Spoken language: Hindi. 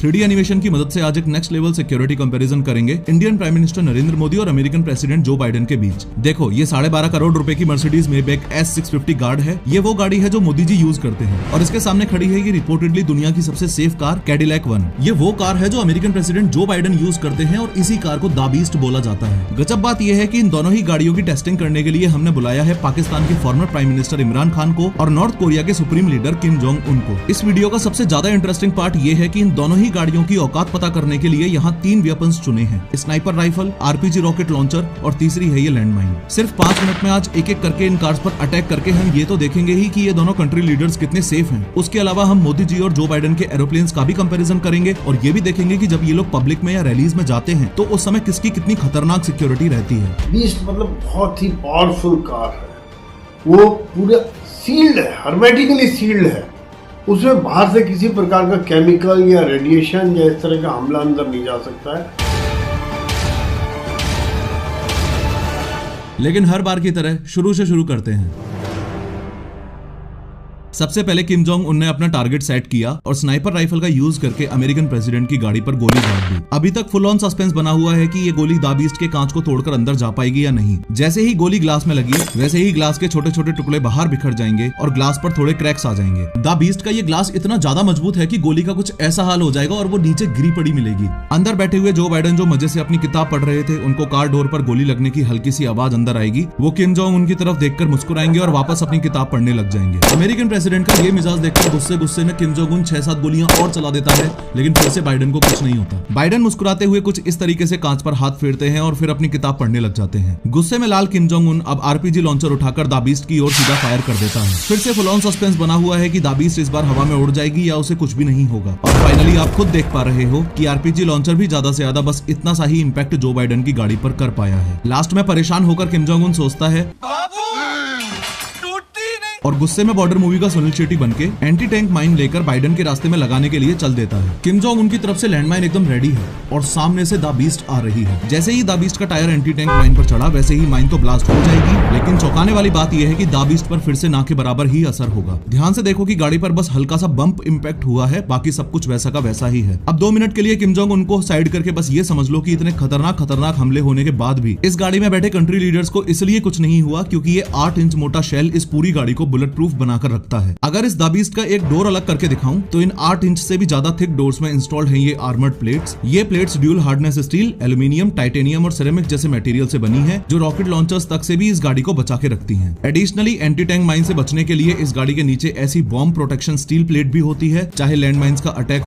3D एनिमेशन की मदद से आज एक नेक्स्ट लेवल सिक्योरिटी कंपैरिजन करेंगे Indian prime minister Narendra Modi और अमेरिकन प्रेसिडेंट जो बाइडेन के बीच। देखो, ये 12.5 करोड़ रुपए की मर्सिडीज मेबैक S650 गार्ड है। ये वो गाड़ी है जो मोदी जी यूज करते हैं और इसके सामने खड़ी है ये रिपोर्टेडली दुनिया की सबसे सेफ कार कैडिलैक 1। ये वो कार है जो American president Joe Biden use करते हैं और इसी कार को द बीस्ट बोला जाता है। गजब बात यह है कि इन दोनों ही गाड़ियों की टेस्टिंग करने के लिए हमने बुलाया है पाकिस्तान के former prime minister Imran Khan को और नॉर्थ कोरिया के supreme leader Kim Jong Un को। इस वीडियो का सबसे ज्यादा इंटरेस्टिंग पार्ट ये है कि इन दोनों ही गाड़ियों की औकात पता करने के लिए यहाँ 3 वेपन्स चुने हैं, sniper rifle, RPG rocket launcher और तीसरी है ये लैंडमाइन। सिर्फ 5 मिनट में आज एक एक करके इन कार्स पर अटैक करके हम ये तो देखेंगे ही कि ये दोनों कंट्री लीडर्स कितने सेफ हैं। उसके अलावा हम मोदी जी और जो बाइडेन के एरोप्लेन्स का भी कंपैरिजन करेंगे और ये भी देखेंगे कि जब ये लोग पब्लिक में या रैलीज में जाते हैं तो उस समय किसकी कितनी खतरनाक सिक्योरिटी रहती है। बीस्ट मतलब बहुत ही पावरफुल कार है, वो पूरा सील्ड है, हर्मेटिकली सील्ड है। उसमें बाहर से किसी प्रकार का केमिकल या रेडिएशन या इस तरह का हमला अंदर नहीं जा सकता है। लेकिन हर बार की तरह शुरू से शुरू करते हैं। सबसे पहले किम जोंग उन ने अपना टारगेट सेट किया और स्नाइपर राइफल का यूज करके अमेरिकन प्रेसिडेंट की गाड़ी पर गोली दाग दी। अभी तक फुल ऑन सस्पेंस बना हुआ है कि ये गोली द बीस्ट के कांच को तोड़कर अंदर जा पाएगी या नहीं। जैसे ही गोली ग्लास में लगी वैसे ही ग्लास के छोटे छोटे टुकड़े बाहर बिखर जाएंगे और ग्लास पर थोड़े क्रैक्स आ जाएंगे। द बीस्ट का ये ग्लास इतना ज्यादा मजबूत है कि गोली का कुछ ऐसा हाल हो जाएगा और वो नीचे गिरी पड़ी मिलेगी। अंदर बैठे हुए जो बाइडेन जो मजे से अपनी किताब पढ़ रहे थे, उनको कार डोर पर गोली लगने की हल्की सी आवाज अंदर आएगी। वो किम जोंग उनकी तरफ देखकर मुस्कुराएंगे और वापस अपनी किताब पढ़ने लग जाएंगे। अमेरिकन प्रेसिडेंट का ये मिजाज देखकर गुस्से में किम जोंग उन 6-7 गोलियां और चला देता है, लेकिन फिर से बाइडेन को कुछ नहीं होता। बाइडेन मुस्कुराते हुए कुछ इस तरीके से कांच पर हाथ फेरते हैं और फिर अपनी किताब पढ़ने लग जाते हैं। गुस्से में लाल किम जोंग उन अब RPG लॉन्चर उठाकर द बीस्ट की ओर सीधा फायर कर देता है। फिर से फुल ऑन सस्पेंस बना हुआ है कि द बीस्ट इस बार हवा में उड़ जाएगी या उसे कुछ भी नहीं होगा। और फाइनली आप खुद देख पा रहे हो कि RPG लॉन्चर भी ज्यादा से ज्यादा बस इतना सा ही इम्पैक्ट जो बाइडेन की गाड़ी पर कर पाया है। लास्ट में परेशान होकर किम जोंग उन सोचता है और गुस्से में बॉर्डर मूवी का सुनील शेट्टी बनके एंटी टैंक माइन लेकर बाइडेन के रास्ते में लगाने के लिए चल देता है। किम जोंग उनकी तरफ से लैंडमाइन एकदम रेडी है और सामने से द बीस्ट आ रही है। जैसे ही द बीस्ट का टायर एंटी टैंक माइन पर चढ़ा वैसे ही माइन तो ब्लास्ट हो जाएगी, लेकिन चौंकाने वाली बात यह है कि द बीस्ट पर फिर से ना के बराबर ही असर होगा। ध्यान से देखो कि गाड़ी पर बस हल्का सा बम्प इम्पैक्ट हुआ है, बाकी सब कुछ वैसा का वैसा ही है। अब 2 मिनट के लिए किम जोंग उनको साइड करके बस ये समझ लो कि इतने खतरनाक हमले होने के बाद भी इस गाड़ी में बैठे कंट्री लीडर्स को इसलिए कुछ नहीं हुआ क्योंकि ये 8 इंच मोटा शेल इस पूरी गाड़ी को बुलेट प्रूफ बनाकर रखता है। अगर इस द बीस्ट का एक डोर अलग करके दिखाऊं तो इन 8 इंच से भी ज्यादा थिक डोर्स में इंस्टॉल्ड हैं ये आर्मर्ड प्लेट्स। ये plates dual hardness steel, aluminium, titanium और सिरेमिक जैसे मटेरियल से बनी है जो रॉकेट लॉन्चर्स तक से भी इस गाड़ी को बचा के रखती हैं। एडिशनली एंटी टैंक माइन से बचने के लिए इस गाड़ी के नीचे ऐसी बॉम्ब प्रोटेक्शन स्टील प्लेट भी होती है, चाहे लैंड माइंस का अटैक